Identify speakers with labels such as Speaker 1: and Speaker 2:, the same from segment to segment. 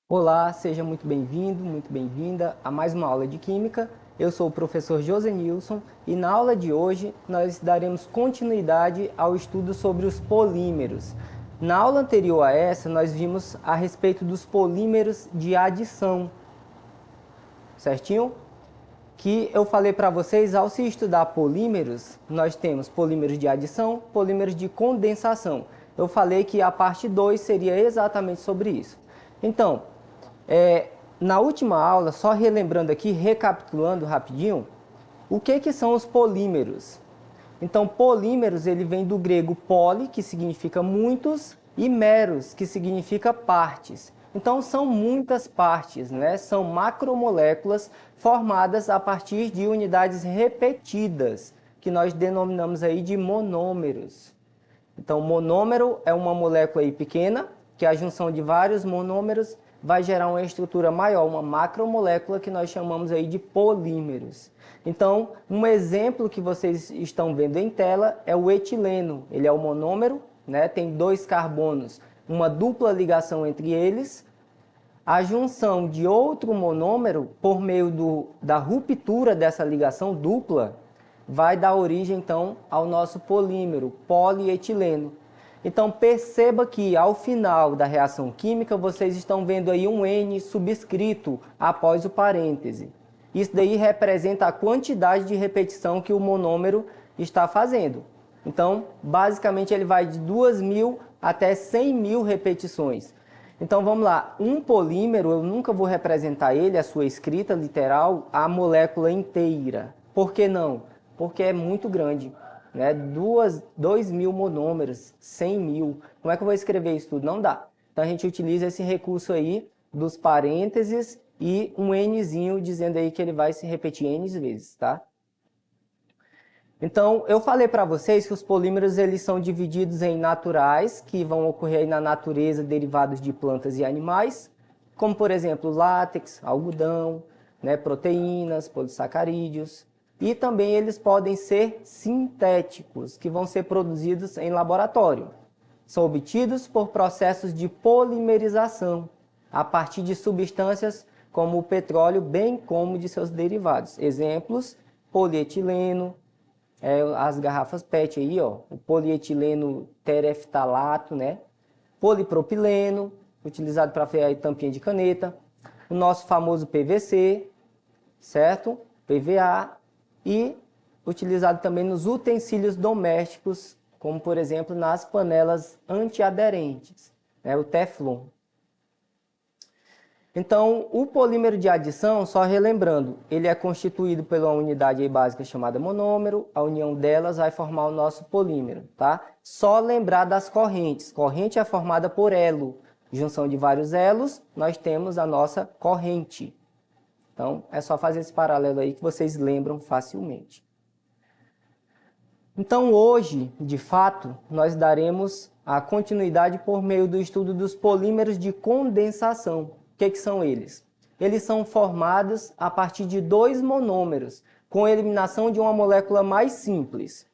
Speaker 1: Olá, seja muito bem-vindo, muito bem-vinda a mais uma aula de Química. Eu sou o professor Josenilson e na aula de hoje nós daremos continuidade ao estudo sobre os polímeros. Na aula anterior a essa, nós vimos a respeito dos polímeros de adição, certinho? Que eu falei para vocês, ao se estudar polímeros, nós temos polímeros de adição, polímeros de condensação. Eu falei que a parte 2 seria exatamente sobre isso. Então, na última aula, só relembrando aqui, recapitulando rapidinho, o que são os polímeros? Então, polímeros, ele vem do grego poli, que significa muitos, e meros, que significa partes. Então, são muitas partes, né? São macromoléculas formadas a partir de unidades repetidas, que nós denominamos aí de monômeros. Então, monômero é uma molécula aí pequena, que a junção de vários monômeros vai gerar uma estrutura maior, uma macromolécula que nós chamamos aí de polímeros. Então, um exemplo que vocês estão vendo em tela é o etileno. Ele é o monômero, né? Tem dois carbonos, uma dupla ligação entre eles. A junção de outro monômero, por meio da ruptura dessa ligação dupla, vai dar origem, então, ao nosso polímero, polietileno. Então, perceba que, ao final da reação química, vocês estão vendo aí um N subscrito após o parêntese. Isso daí representa a quantidade de repetição que o monômero está fazendo. Então, basicamente, ele vai de 2.000 até 100.000 repetições. Então, vamos lá. Um polímero, eu nunca vou representar ele, a sua escrita literal, a molécula inteira. Por que não? Porque é muito grande, né? 2.000 monômeros, 100.000. Como é que eu vou escrever isso tudo? Não dá. Então, a gente utiliza esse recurso aí dos parênteses e um Nzinho dizendo aí que ele vai se repetir N vezes, tá? Então, eu falei para vocês que os polímeros eles são divididos em naturais, que vão ocorrer aí na natureza, derivados de plantas e animais, como, por exemplo, látex, algodão, né, proteínas, polissacarídeos. E também eles podem ser sintéticos, que vão ser produzidos em laboratório. São obtidos por processos de polimerização, a partir de substâncias como o petróleo, bem como de seus derivados. Exemplos, polietileno, as garrafas PET aí, ó, o polietileno tereftalato, né? Polipropileno, utilizado para fazer tampinha de caneta, o nosso famoso PVC, certo? PVA e utilizado também nos utensílios domésticos, como por exemplo nas panelas antiaderentes, né? O Teflon. Então, o polímero de adição, só relembrando, ele é constituído pela unidade aí básica chamada monômero, a união delas vai formar o nosso polímero, tá? Só lembrar das correntes. Corrente é formada por elo. Junção de vários elos, nós temos a nossa corrente. Então, é só fazer esse paralelo aí que vocês lembram facilmente. Então, hoje, de fato, nós daremos a continuidade por meio do estudo dos polímeros de condensação. O que são eles? Eles são formados a partir de dois monômeros, com a eliminação de uma molécula mais simples.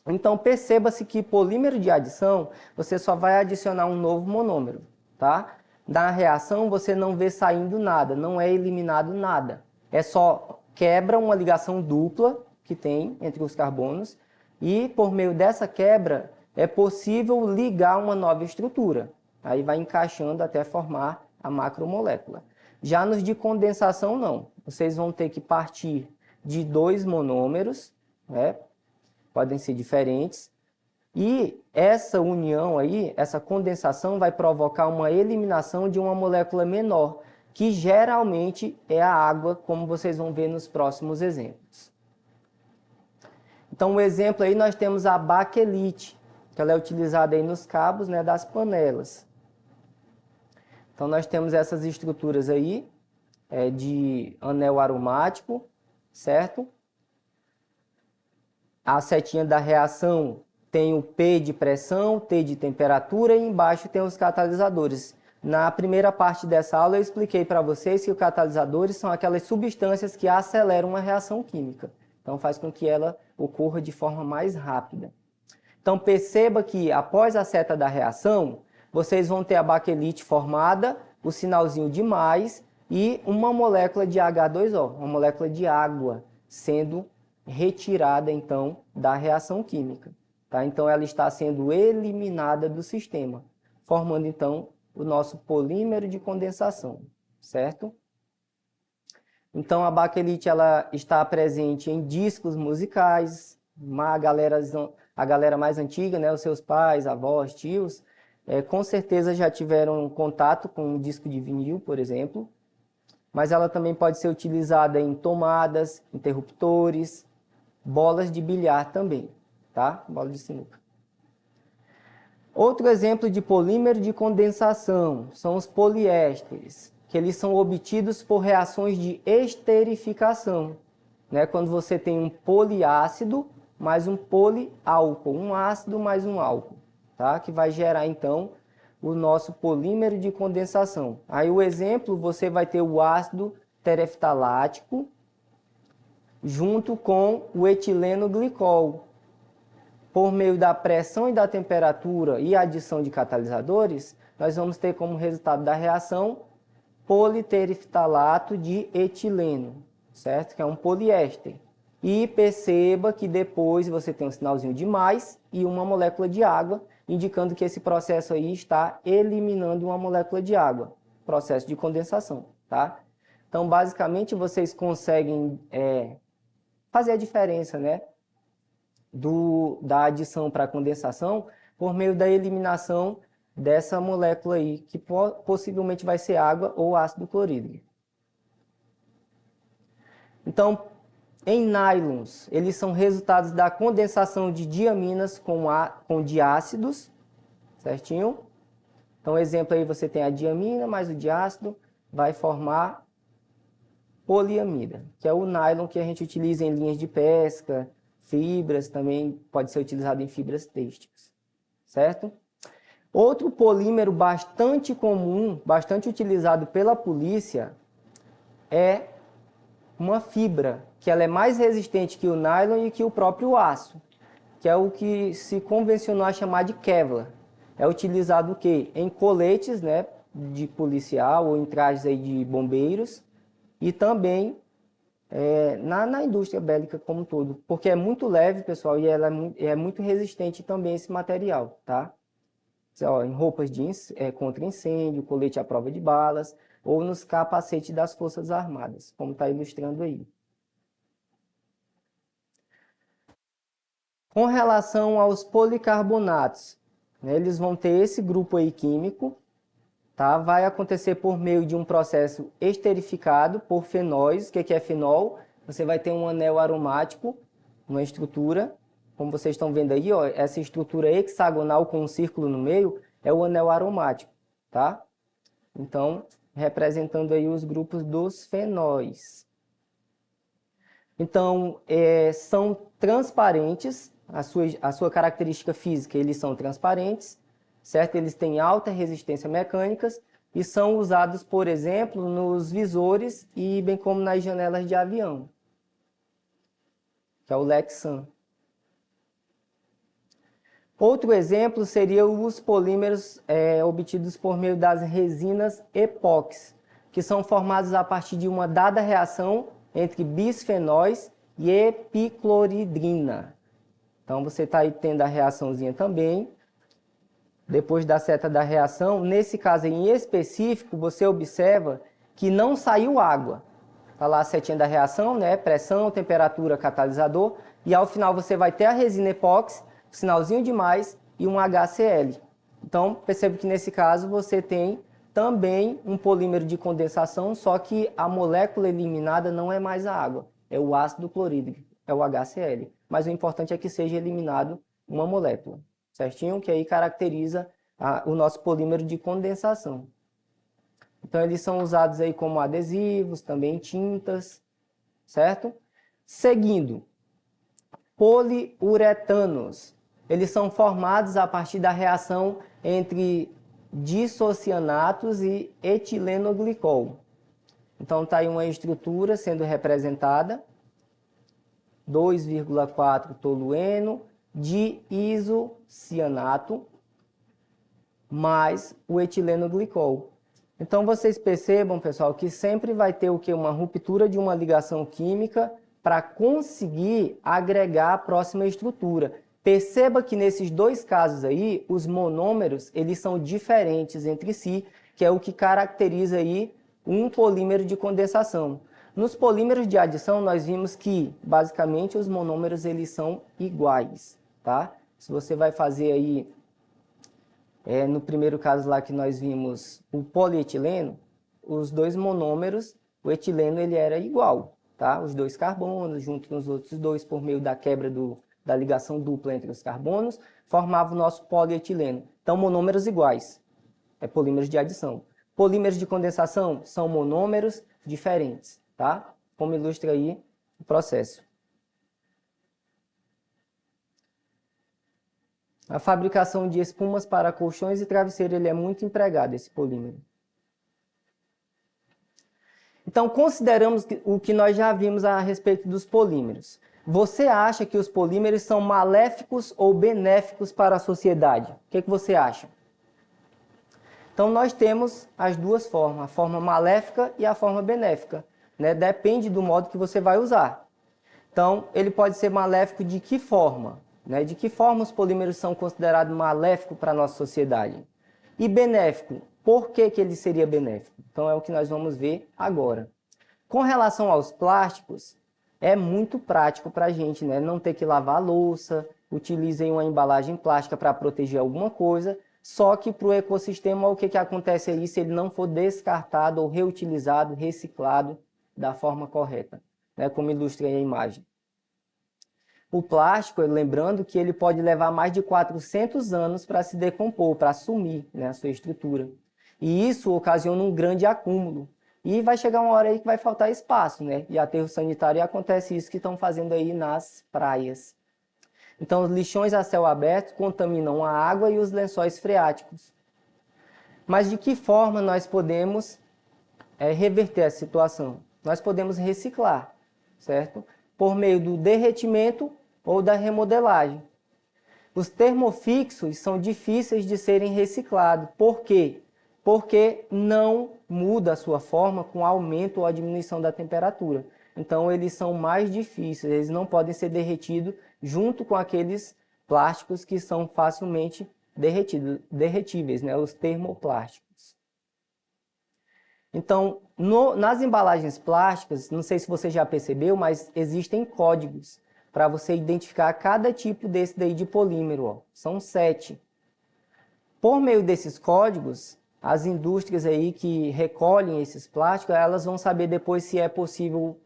Speaker 1: Então, perceba-se que polímero de adição, você só vai adicionar um novo monômero, tá? Na reação, você não vê saindo nada, não é eliminado nada. É só quebra uma ligação dupla que tem entre os carbonos e, por meio dessa quebra, é possível ligar uma nova estrutura. Aí vai encaixando até formar a macromolécula. Já nos de condensação, não. Vocês vão ter que partir de dois monômeros, né? Podem ser diferentes, e essa união aí, essa condensação vai provocar uma eliminação de uma molécula menor, que geralmente é a água, como vocês vão ver nos próximos exemplos. Então, um exemplo aí, nós temos a baquelite, que ela é utilizada aí nos cabos, né, das panelas. Então, nós temos essas estruturas aí, de anel aromático, certo? A setinha da reação tem o P de pressão, T de temperatura e embaixo tem os catalisadores. Na primeira parte dessa aula eu expliquei para vocês que os catalisadores são aquelas substâncias que aceleram uma reação química. Então faz com que ela ocorra de forma mais rápida. Então perceba que após a seta da reação, vocês vão ter a baquelite formada o sinalzinho de mais e uma molécula de H2O, uma molécula de água, sendo retirada, então, da reação química. Tá? Então, ela está sendo eliminada do sistema, formando, então, o nosso polímero de condensação, certo? Então, a baquelite ela está presente em discos musicais, a galera mais antiga, né, os seus pais, avós, tios, com certeza já tiveram contato com um disco de vinil, por exemplo, mas ela também pode ser utilizada em tomadas, interruptores, bolas de bilhar também, tá? Bola de sinuca. Outro exemplo de polímero de condensação são os poliésteres, que eles são obtidos por reações de esterificação, né? Quando você tem um poliácido mais um poliálcool, um ácido mais um álcool, tá? Que vai gerar, então, o nosso polímero de condensação. Aí o exemplo, você vai ter o ácido tereftalático junto com o etileno glicol. Por meio da pressão e da temperatura e adição de catalisadores, nós vamos ter como resultado da reação politereftalato de etileno, certo? Que é um poliéster. E perceba que depois você tem um sinalzinho de mais e uma molécula de água, indicando que esse processo aí está eliminando uma molécula de água, processo de condensação, tá? Então, basicamente, vocês conseguem fazer a diferença, né, da adição para a condensação por meio da eliminação dessa molécula aí, que possivelmente vai ser água ou ácido clorídrico. Então, em nylons, eles são resultados da condensação de diaminas com diácidos, certinho? Então, exemplo aí, você tem a diamina mais o diácido, vai formar poliamida, que é o nylon que a gente utiliza em linhas de pesca, fibras, também pode ser utilizado em fibras têxteis, certo? Outro polímero bastante comum, bastante utilizado pela polícia, é uma fibra, que ela é mais resistente que o nylon e que o próprio aço, que é o que se convencionou a chamar de Kevlar. É utilizado o quê? Em coletes, né, de policial ou em trajes aí de bombeiros e também na indústria bélica como um todo, porque é muito leve, pessoal, e ela é muito resistente também esse material, tá? Ó, em roupas contra incêndio, colete à prova de balas, ou nos capacetes das Forças Armadas, como está ilustrando aí. Com relação aos policarbonatos, né, eles vão ter esse grupo aí químico, tá? Vai acontecer por meio de um processo esterificado por fenóis. O que é fenol? Você vai ter um anel aromático, uma estrutura, como vocês estão vendo aí, ó, essa estrutura hexagonal com um círculo no meio é o anel aromático, tá? Então, representando aí os grupos dos fenóis. Então, são transparentes, a sua característica física, eles são transparentes, certo? Eles têm alta resistência mecânica e são usados, por exemplo, nos visores e bem como nas janelas de avião, que é o Lexan. Outro exemplo seria os polímeros obtidos por meio das resinas epóxi, que são formados a partir de uma dada reação entre bisfenóis e epicloridrina. Então, você está aí tendo a reaçãozinha também. Depois da seta da reação, nesse caso aí em específico, você observa que não saiu água. Está lá a setinha da reação, né? Pressão, temperatura, catalisador. E ao final você vai ter a resina epóxi, sinalzinho de mais e um HCl. Então, percebe que nesse caso você tem também um polímero de condensação, só que a molécula eliminada não é mais a água, é o ácido clorídrico, é o HCl. Mas o importante é que seja eliminado uma molécula, certinho? Que aí caracteriza o nosso polímero de condensação. Então, eles são usados aí como adesivos, também tintas, certo? Seguindo, poliuretanos. Eles são formados a partir da reação entre dissocianatos e etilenoglicol. Então, está aí uma estrutura sendo representada, 2,4 tolueno de isocianato mais o etilenoglicol. Então, vocês percebam, pessoal, que sempre vai ter o quê? Uma ruptura de uma ligação química para conseguir agregar a próxima estrutura. Perceba que nesses dois casos aí, os monômeros, eles são diferentes entre si, que é o que caracteriza aí um polímero de condensação. Nos polímeros de adição, nós vimos que, basicamente, os monômeros, eles são iguais, tá? Se você vai fazer aí no primeiro caso lá que nós vimos o polietileno, os dois monômeros, o etileno ele era igual, tá? Os dois carbonos, junto com os outros dois, por meio da quebra da ligação dupla entre os carbonos, formava o nosso polietileno. Então, monômeros iguais, polímeros de adição. Polímeros de condensação são monômeros diferentes, tá? Como ilustra aí o processo. A fabricação de espumas para colchões e travesseiro, ele é muito empregado, esse polímero. Então, consideramos o que nós já vimos a respeito dos polímeros. Você acha que os polímeros são maléficos ou benéficos para a sociedade? O que você acha? Então, nós temos as duas formas, a forma maléfica e a forma benéfica, né? Depende do modo que você vai usar. Então, ele pode ser maléfico de que forma? De que forma os polímeros são considerados maléficos para a nossa sociedade? E benéfico, por que ele seria benéfico? Então é o que nós vamos ver agora. Com relação aos plásticos, é muito prático para a gente, né? Não ter que lavar a louça, utilizem uma embalagem plástica para proteger alguma coisa, só que para o ecossistema o que acontece aí se ele não for descartado ou reutilizado, reciclado da forma correta, né? Como ilustra aí a imagem. O plástico, lembrando que ele pode levar mais de 400 anos para se decompor, para assumir, né, a sua estrutura. E isso ocasiona um grande acúmulo. E vai chegar uma hora aí que vai faltar espaço, né? E aterro sanitário, e acontece isso que estão fazendo aí nas praias. Então, os lixões a céu aberto contaminam a água e os lençóis freáticos. Mas de que forma nós podemos reverter essa situação? Nós podemos reciclar, certo? Por meio do derretimento ou da remodelagem. Os termofixos são difíceis de serem reciclados. Por quê? Porque não muda a sua forma com aumento ou a diminuição da temperatura. Então, eles são mais difíceis, eles não podem ser derretidos junto com aqueles plásticos que são facilmente derretíveis, né? Os termoplásticos. Então, nas embalagens plásticas, não sei se você já percebeu, mas existem códigos para você identificar cada tipo desse daí de polímero. Ó. São 7. Por meio desses códigos, as indústrias aí que recolhem esses plásticos, elas vão saber depois se é possível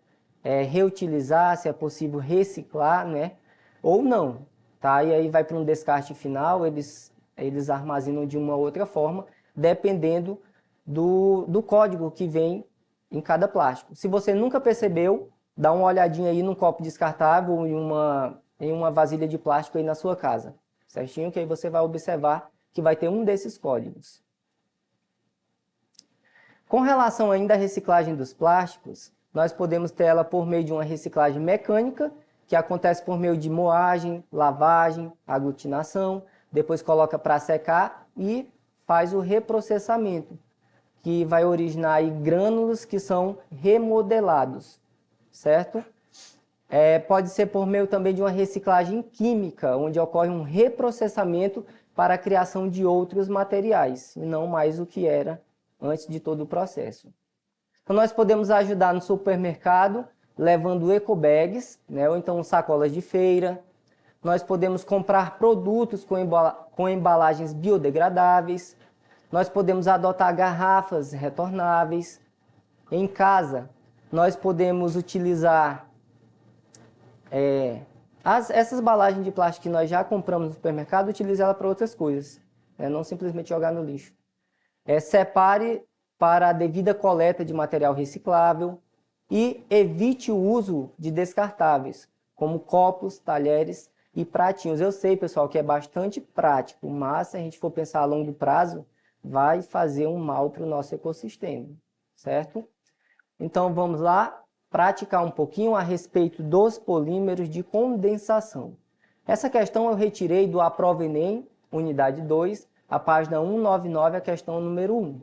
Speaker 1: reutilizar, se é possível reciclar, né? Ou não. Tá? E aí vai para um descarte final, eles armazenam de uma outra forma, dependendo do código que vem em cada plástico. Se você nunca percebeu, dá uma olhadinha aí num copo descartável ou em uma vasilha de plástico aí na sua casa. Certinho? Que aí você vai observar que vai ter um desses códigos. Com relação ainda à reciclagem dos plásticos, nós podemos ter ela por meio de uma reciclagem mecânica, que acontece por meio de moagem, lavagem, aglutinação, depois coloca para secar e faz o reprocessamento, que vai originar aí grânulos que são remodelados, certo? Pode ser por meio também de uma reciclagem química, onde ocorre um reprocessamento para a criação de outros materiais, e não mais o que era antes de todo o processo. Então, nós podemos ajudar no supermercado, levando ecobags, né, ou então sacolas de feira. Nós podemos comprar produtos com embalagens biodegradáveis. Nós podemos adotar garrafas retornáveis. Em casa, nós podemos utilizar essas embalagens de plástico que nós já compramos no supermercado, utilizar ela para outras coisas, né? Não simplesmente jogar no lixo. Separe para a devida coleta de material reciclável e evite o uso de descartáveis, como copos, talheres e pratinhos. Eu sei, pessoal, que é bastante prático, mas se a gente for pensar a longo prazo, vai fazer um mal para o nosso ecossistema, certo? Então, vamos lá praticar um pouquinho a respeito dos polímeros de condensação. Essa questão eu retirei do Aprova Enem, unidade 2, a página 199, a questão número 1.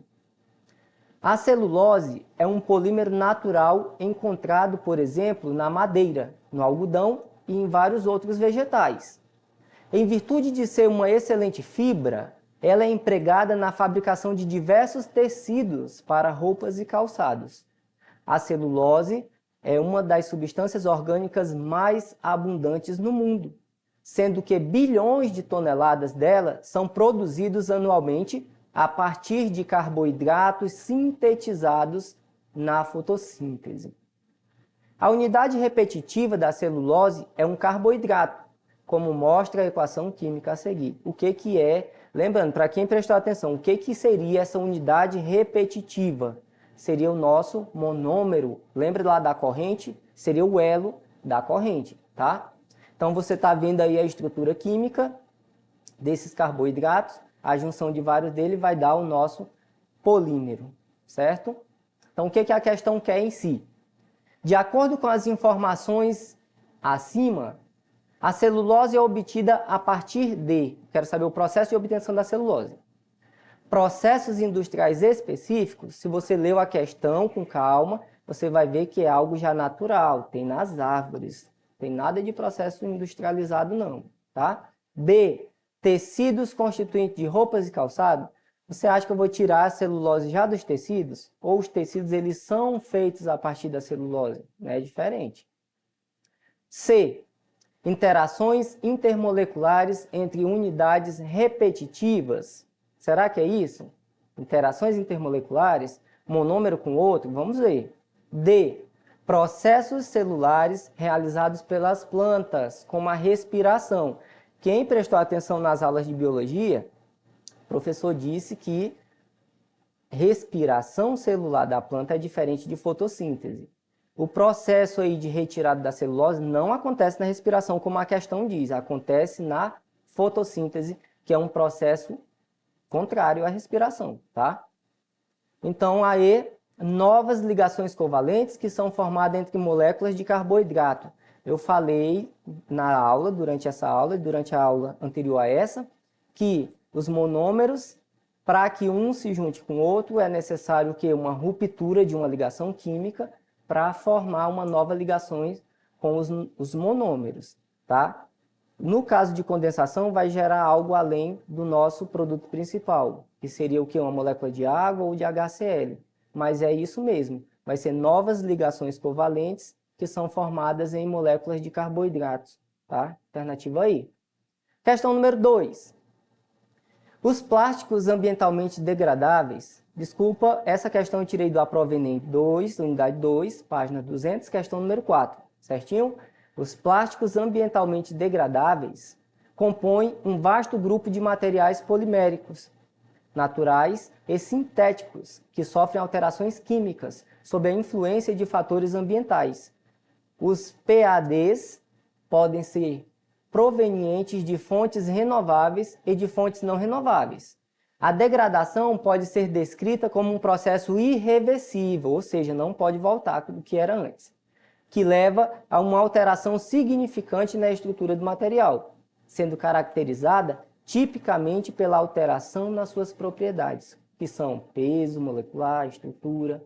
Speaker 1: A celulose é um polímero natural encontrado, por exemplo, na madeira, no algodão e em vários outros vegetais. Em virtude de ser uma excelente fibra, ela é empregada na fabricação de diversos tecidos para roupas e calçados. A celulose é uma das substâncias orgânicas mais abundantes no mundo, sendo que bilhões de toneladas dela são produzidos anualmente a partir de carboidratos sintetizados na fotossíntese. A unidade repetitiva da celulose é um carboidrato, como mostra a equação química a seguir. O que é, lembrando, para quem prestou atenção, o que seria essa unidade repetitiva? Seria o nosso monômero, lembra lá da corrente? Seria o elo da corrente, tá? Então você está vendo aí a estrutura química desses carboidratos, a junção de vários deles vai dar o nosso polímero, certo? Então o que a questão quer em si? De acordo com as informações acima, a celulose é obtida a partir de, quero saber o processo de obtenção da celulose. Processos industriais específicos, se você leu a questão com calma, você vai ver que é algo já natural, tem nas árvores, tem nada de processo industrializado não, tá? B, tecidos constituintes de roupas e calçado. Você acha que eu vou tirar a celulose já dos tecidos? Ou os tecidos eles são feitos a partir da celulose? É diferente. C, interações intermoleculares entre unidades repetitivas. Será que é isso? Interações intermoleculares, monômero com outro? Vamos ver. D, processos celulares realizados pelas plantas, como a respiração. Quem prestou atenção nas aulas de biologia, o professor disse que respiração celular da planta é diferente de fotossíntese. O processo aí de retirada da celulose não acontece na respiração, como a questão diz, acontece na fotossíntese, que é um processo contrário à respiração, tá? Então, aí, novas ligações covalentes que são formadas entre moléculas de carboidrato. Eu falei na aula, durante a aula anterior a essa, que os monômeros, para que um se junte com o outro, é necessário que uma ruptura de uma ligação química para formar uma nova ligação com os monômeros, tá? No caso de condensação, vai gerar algo além do nosso produto principal, que seria o que? Uma molécula de água ou de HCl. Mas é isso mesmo, vai ser novas ligações covalentes que são formadas em moléculas de carboidratos, tá? Alternativa aí. Questão número 2. Os plásticos ambientalmente degradáveis, desculpa, essa questão eu tirei do Aprova Enem 2, unidade 2, página 200, questão número 4, certinho? Os plásticos ambientalmente degradáveis compõem um vasto grupo de materiais poliméricos, naturais e sintéticos, que sofrem alterações químicas sob a influência de fatores ambientais. Os PADs podem ser provenientes de fontes renováveis e de fontes não renováveis. A degradação pode ser descrita como um processo irreversível, ou seja, não pode voltar do que era antes, que leva a uma alteração significante na estrutura do material, sendo caracterizada tipicamente pela alteração nas suas propriedades, que são peso molecular, estrutura,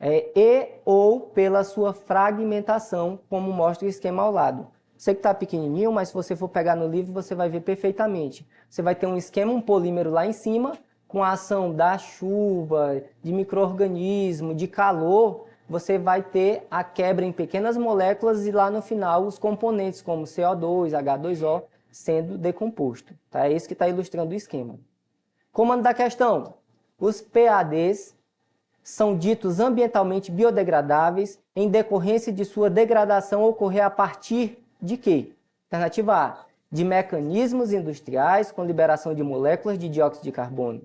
Speaker 1: e ou pela sua fragmentação, como mostra o esquema ao lado. Sei que está pequenininho, mas se você for pegar no livro, você vai ver perfeitamente. Você vai ter um esquema, um polímero lá em cima, com a ação da chuva, de micro-organismo, de calor, você vai ter a quebra em pequenas moléculas e lá no final os componentes, como CO2, H2O, sendo decomposto. Tá? É isso que está ilustrando o esquema. Comando da questão. Os PADs são ditos ambientalmente biodegradáveis em decorrência de sua degradação ocorrer a partir de quê? Alternativa A, de mecanismos industriais com liberação de moléculas de dióxido de carbono.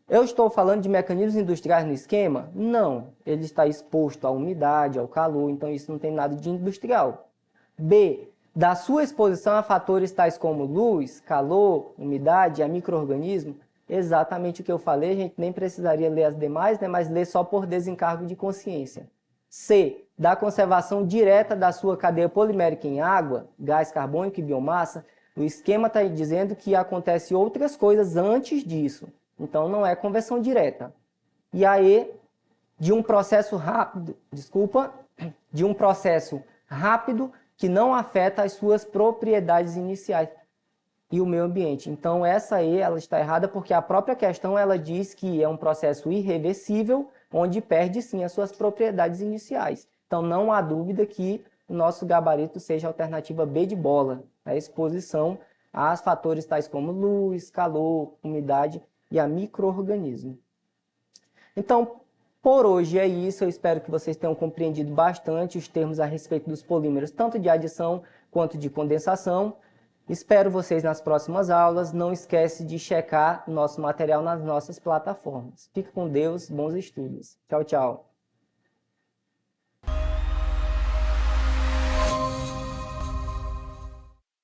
Speaker 1: Eu estou falando de mecanismos industriais no esquema? Não, ele está exposto à umidade, ao calor, então isso não tem nada de industrial. B, da sua exposição a fatores tais como luz, calor, umidade, a micro-organismo, exatamente o que eu falei, a gente nem precisaria ler as demais, né, mas ler só por desencargo de consciência. C, da conservação direta da sua cadeia polimérica em água, gás carbônico e biomassa, o esquema está dizendo que acontece outras coisas antes disso. Então, não é conversão direta. E a E, de um processo rápido, de um processo rápido que não afeta as suas propriedades iniciais e o meio ambiente. Então, essa E ela está errada porque a própria questão ela diz que é um processo irreversível, onde perde sim as suas propriedades iniciais. Então, não há dúvida que o nosso gabarito seja a alternativa B de bola, a exposição a fatores tais como luz, calor, umidade e a micro-organismo. Então, por hoje é isso. Eu espero que vocês tenham compreendido bastante os termos a respeito dos polímeros, tanto de adição quanto de condensação. Espero vocês nas próximas aulas. Não esquece de checar nosso material nas nossas plataformas. Fique com Deus, bons estudos. Tchau, tchau.